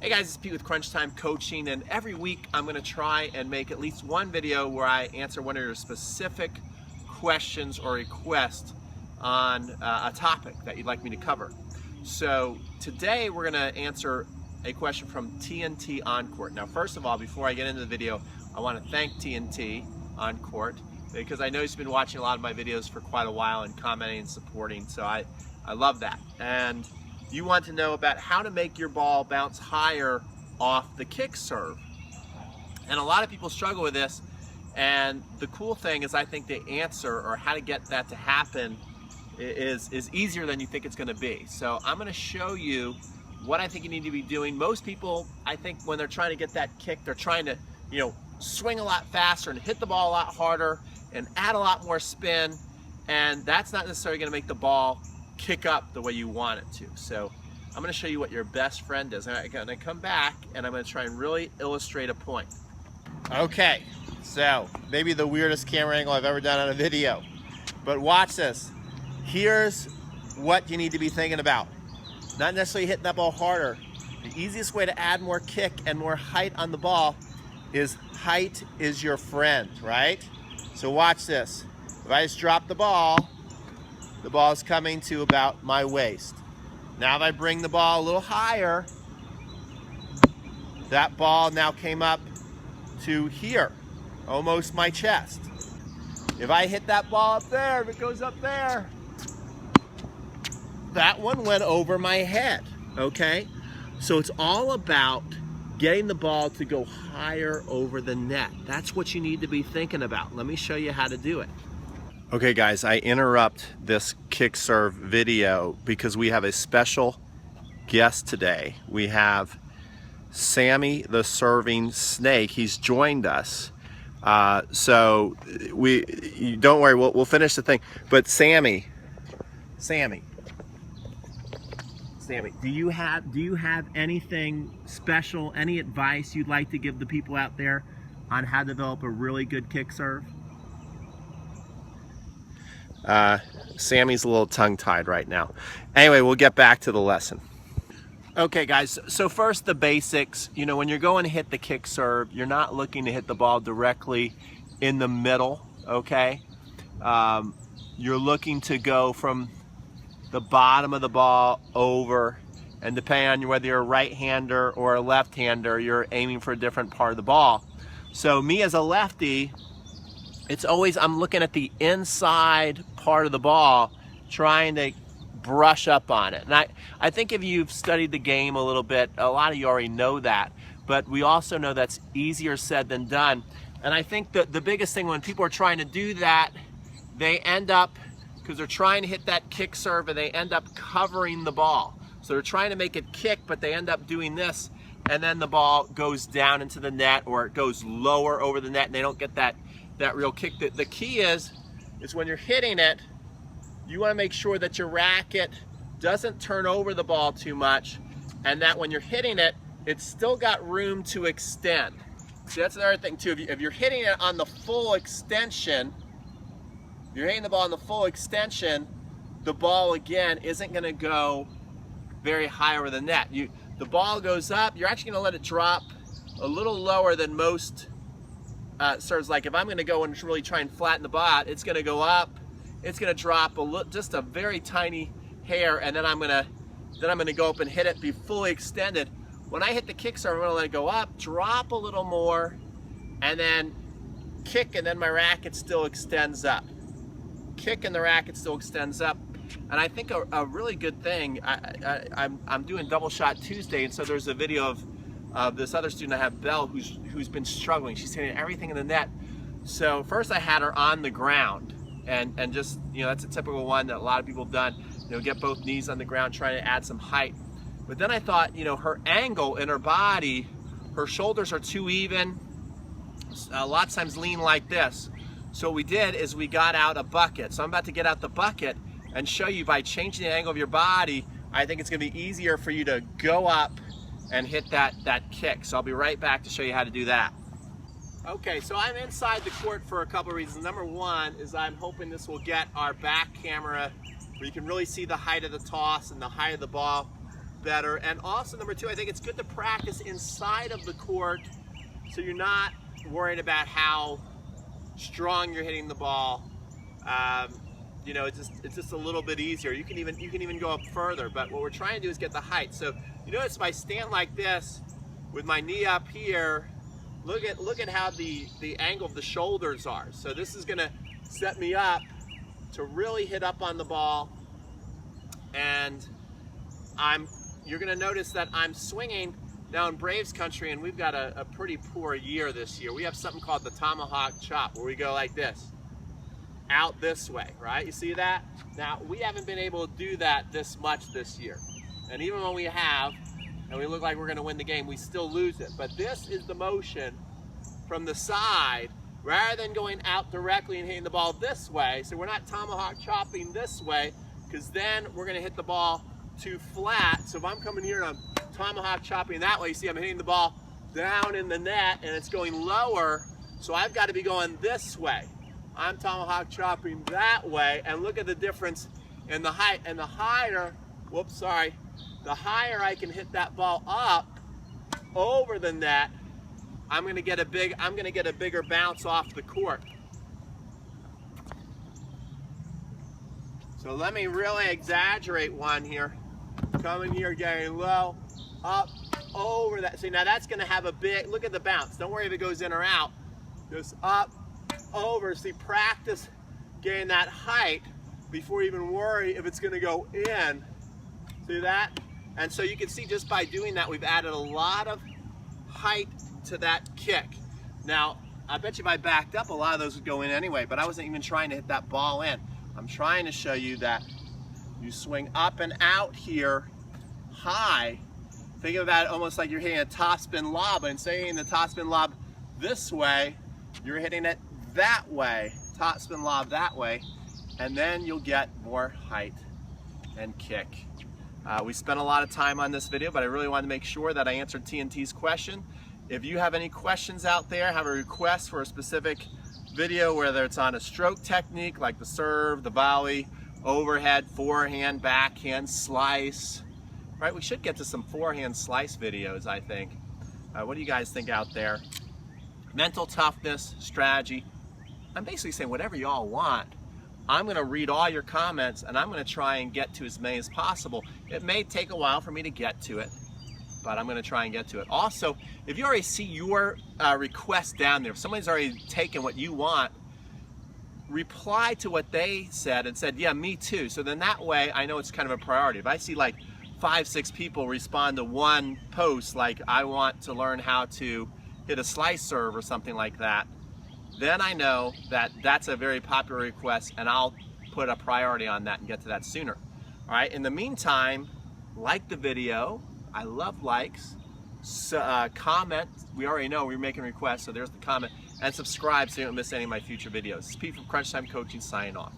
Hey guys, it's Pete with Crunch Time Coaching, and every week I'm going to try and make at least one video where I answer one of your specific questions or requests on a topic that you'd like me to cover. So today we're going to answer a question from TNT On Court. Now first of all, before I get into the video, I want to thank TNT On Court because I know he's been watching a lot of my videos for quite a while and commenting and supporting, so I love that. And you want to know about how to make your ball bounce higher off the kick serve. And a lot of people struggle with this, and the cool thing is I think the answer, or how to get that to happen, is easier than you think it's going to be. So I'm going to show you what I think you need to be doing. Most people, I think, when they're trying to get that kick, they're trying to, swing a lot faster and hit the ball a lot harder and add a lot more spin, and that's not necessarily going to make the ball kick up the way you want it to. So I'm going to show you what your best friend is. I'm going to come back and I'm going to try and really illustrate a point. Okay, so maybe the weirdest camera angle I've ever done on a video, but watch this. Here's what you need to be thinking about. Not necessarily hitting that ball harder. The easiest way to add more kick and more height on the ball is height is your friend, right? So watch this. If I just drop the ball is coming to about my waist. Now if I bring the ball a little higher, that ball now came up to here, almost my chest. If I hit that ball up there, if it goes up there, that one went over my head, okay? So it's all about getting the ball to go higher over the net. That's what you need to be thinking about. Let me show you how to do it. Okay guys, I interrupt this kick serve video because we have a special guest today. We have Sammy the Serving Snake. He's joined us. So don't worry, we'll finish the thing. But Sammy, do you have anything special, any advice you'd like to give the people out there on how to develop a really good kick serve? Sammy's a little tongue-tied right now. Anyway, we'll get back to the lesson. Okay guys, so first the basics. When you're going to hit the kick serve, you're not looking to hit the ball directly in the middle, okay? You're looking to go from the bottom of the ball over, and depending on whether you're a right-hander or a left-hander, you're aiming for a different part of the ball. So me as a lefty, it's always, I'm looking at the inside part of the ball, trying to brush up on it. And I think if you've studied the game a little bit, a lot of you already know that, but we also know that's easier said than done. And I think that the biggest thing when people are trying to do that, they end up, because they're trying to hit that kick serve, and they end up covering the ball. So they're trying to make it kick, but they end up doing this, and then the ball goes down into the net, or it goes lower over the net, and they don't get that real kick. The key is when you're hitting it, you want to make sure that your racket doesn't turn over the ball too much, and that when you're hitting it, it's still got room to extend. So that's another thing too. If you're hitting it on the full extension, you're hitting the ball on the full extension, the ball again isn't going to go very high over the net. The ball goes up, you're actually going to let it drop a little lower than most serves. Like if I'm going to go and really try and flatten the ball, it's going to go up, it's going to drop just a very tiny hair, and then I'm going to go up and hit it, be fully extended. When I hit the kick serve, I'm going to let it go up, drop a little more, and then kick, and then my racket still extends up. Kick and the racket still extends up. And I think a really good thing, I'm doing Double Shot Tuesday, and so there's a video of this other student I have, Belle, who's been struggling. She's hitting everything in the net. So first I had her on the ground, and just, that's a typical one that a lot of people have done, get both knees on the ground, trying to add some height. But then I thought, her angle in her body, her shoulders are too even, a lot of times lean like this. So what we did is we got out a bucket. So I'm about to get out the bucket and show you, by changing the angle of your body, I think it's going to be easier for you to go up and hit that kick. So I'll be right back to show you how to do that. Okay, so I'm inside the court for a couple of reasons. Number one is I'm hoping this will get our back camera where you can really see the height of the toss and the height of the ball. better. And also, number two, I think it's good to practice inside of the court so you're not worried about how strong you're hitting the ball. You know, it's just a little bit easier. You can even go up further, but what we're trying to do is get the height. So you notice if I stand like this with my knee up here, look at how the angle of the shoulders are. So this is gonna set me up to really hit up on the ball, and you're gonna notice that I'm swinging now in Braves country, and we've got a pretty poor year this year. We have something called the tomahawk chop, where we go like this, out this way, right? You see that? Now, we haven't been able to do that this much this year. And even when we have, and we look like we're gonna win the game, we still lose it. But this is the motion from the side, rather than going out directly and hitting the ball this way. So we're not tomahawk chopping this way, because then we're gonna hit the ball too flat. So if I'm coming here and I'm tomahawk chopping that way, you see I'm hitting the ball down in the net and it's going lower, so I've got to be going this way. I'm tomahawk chopping that way, and look at the difference in the height. And the higher, whoops, sorry, the higher I can hit that ball up over the net, I'm gonna get a bigger bounce off the court. So let me really exaggerate one here. Coming here, getting low, up, over that. See, now that's gonna have a big, look at the bounce. Don't worry if it goes in or out. Just up, over. See, practice getting that height before you even worry if it's gonna go in. See that? And so you can see just by doing that, we've added a lot of height to that kick. Now, I bet you if I backed up, a lot of those would go in anyway, but I wasn't even trying to hit that ball in. I'm trying to show you that you swing up and out here high. Think about it almost like you're hitting a topspin lob, and instead of hitting the topspin lob this way, you're hitting it that way, topspin lob that way, and then you'll get more height and kick. We spent a lot of time on this video, but I really wanted to make sure that I answered TNT's question. If you have any questions out there, have a request for a specific video, whether it's on a stroke technique like the serve, the volley, overhead, forehand, backhand, slice, right? We should get to some forehand slice videos, I think. What do you guys think out there? Mental toughness, strategy. I'm basically saying whatever y'all want. I'm gonna read all your comments and I'm gonna try and get to as many as possible. It may take a while for me to get to it, but I'm gonna try and get to it. Also, if you already see your request down there, if somebody's already taken what you want, reply to what they said and said, yeah, me too. So then that way I know it's kind of a priority. If I see like 5-6 people respond to one post, like I want to learn how to hit a slice serve or something like that, then I know that that's a very popular request and I'll put a priority on that and get to that sooner. All right, in the meantime, like the video. I love likes. So, comment. We already know we're making requests, so there's the comment. And subscribe so you don't miss any of my future videos. This is Pete from Crunch Time Coaching signing off.